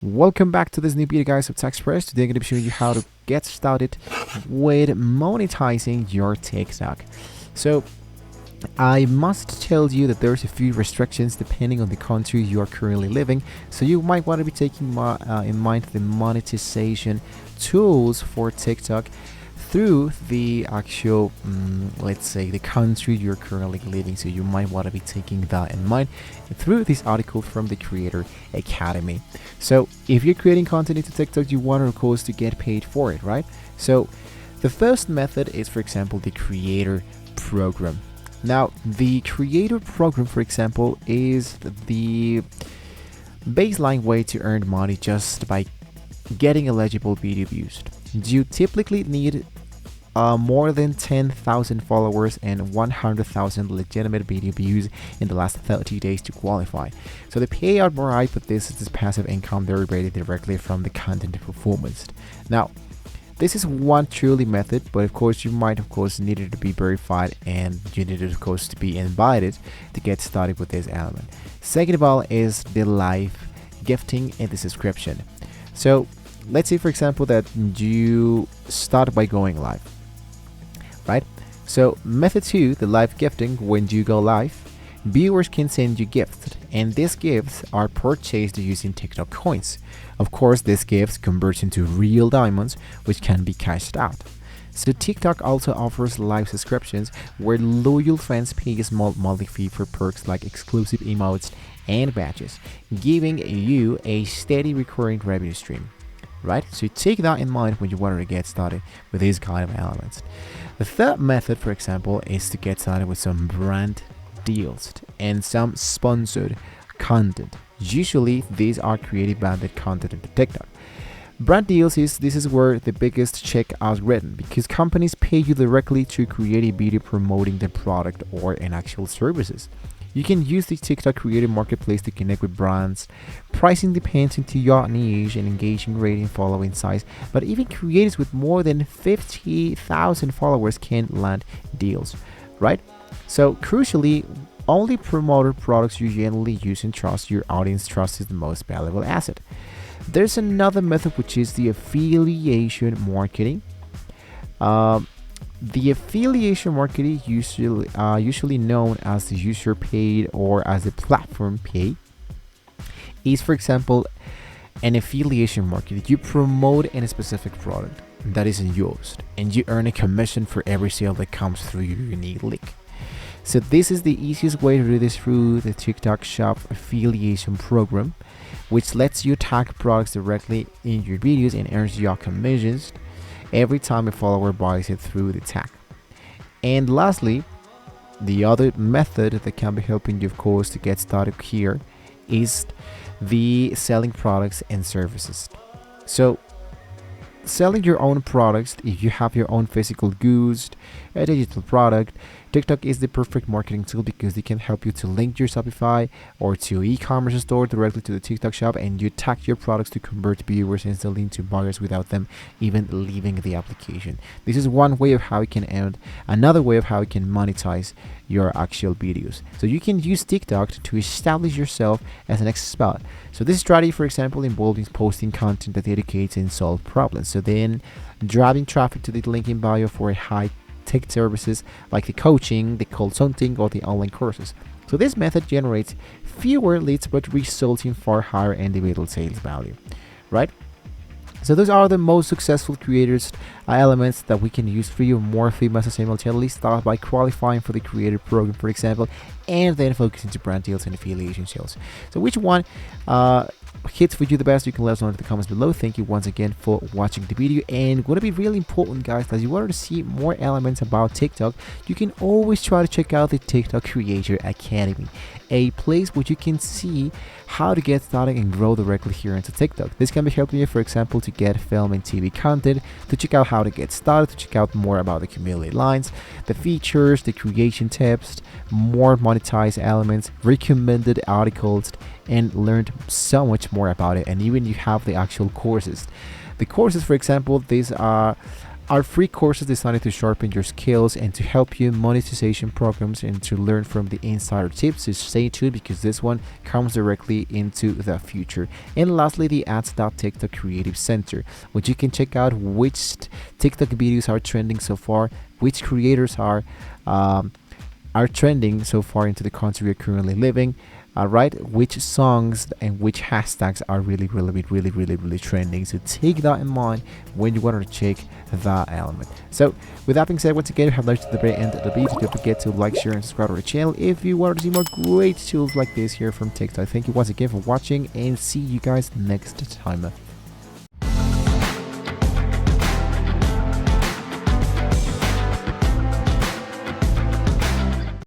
Welcome back to this new video, guys, of Tech Express. Today I'm going to be showing you how to get started with monetizing your TikTok. So I must tell you that there's a few restrictions depending on the country you are currently living. So you might want to be taking in mind the monetization tools for TikTok through the actual, let's say, the country you're currently living. So you might want to be taking that in mind through this article from the Creator Academy. So if you're creating content into TikTok, you want, of course, to get paid for it, right? So the first method is, for example, the Creator Program. Now, the Creator Program, for example, is the baseline way to earn money just by getting eligible video views. You typically need more than 10,000 followers and 100,000 legitimate video views in the last 30 days to qualify. So the payout variety for this is passive income derived directly from the content performance. Now, this is one truly method, but of course you might need it to be verified, and you need it, of course, to be invited to get started with this element. Second of all is the live gifting and the subscription. So let's say, for example, that you start by going live, right? So method 2, the live gifting. When you go live, viewers can send you gifts, and these gifts are purchased using TikTok coins. Of course, these gifts convert into real diamonds, which can be cashed out. So TikTok also offers live subscriptions where loyal fans pay a small monthly fee for perks like exclusive emotes and badges, giving you a steady recurring revenue stream. Right? So take that in mind when you want to get started with these kind of elements. The third method, for example, is to get started with some brand deals and some sponsored content. Usually these are creative branded content into TikTok. Brand deals this is where the biggest check is written, because companies pay you directly to create a video promoting the product or an actual services. You can use the TikTok Creator Marketplace to connect with brands. Pricing depends on your niche and engaging rate and following size, but even creators with more than 50,000 followers can land deals, right? So crucially, only promoted products you genuinely use and trust. Your audience trust is the most valuable asset. There's another method, which is the affiliation marketing. The affiliation marketing, usually known as the user paid or as the platform pay, is, for example, an affiliation marketing. You promote any specific product that isn't yours, and you earn a commission for every sale that comes through your unique link. So this is the easiest way to do this through the TikTok Shop affiliation program, which lets you tag products directly in your videos and earns your commissions every time a follower buys it through the tag. And lastly, the other method that can be helping you, of course, to get started here is the selling products and services. So selling your own products, if you have your own physical goods, a digital product, TikTok is the perfect marketing tool because they can help you to link your Shopify or to e-commerce store directly to the TikTok shop, and you tag your products to convert viewers instantly into buyers without them even leaving the application. This is one way of how you can earn. Another way of how you can monetize your actual videos. So you can use TikTok to establish yourself as an expert. So this strategy, for example, involves posting content that educates and solves problems. So then driving traffic to the link in bio for high tech services like the coaching, the consulting, or the online courses. So this method generates fewer leads but results in far higher individual sales value, right? So those are the most successful creators elements that we can use for you more famous simultaneously. Start by qualifying for the Creator Program, for example, and then focus into brand deals and affiliation sales. So which one hits for you the best? You can let us know in the comments below. Thank you once again for watching the video, and what would be really important, guys, that you wanted to see more elements about TikTok, you can always try to check out the TikTok Creator Academy, a place where you can see how to get started and grow directly here into TikTok. This can be helping you, for example, to get film and TV content, to check out how to get started, to check out more about the community lines, the features, the creation tips, more monetized elements, recommended articles, and learned so much more about it. And even you have the actual courses. The courses, for example, these are Our free courses designed to sharpen your skills and to help you monetization programs and to learn from the insider tips. So stay tuned because this one comes directly into the future. And lastly, the ads.tiktok creative center, which you can check out which TikTok videos are trending so far, which creators are trending so far into the country we're currently living, right? Which songs and which hashtags are really trending. So take that in mind when you want to check that element. So with that being said, once again, we have reached the very end of the video. Don't forget to like, share, and subscribe to our channel if you want to see more great tools like this here from TikTok. Thank you once again for watching, and see you guys next time.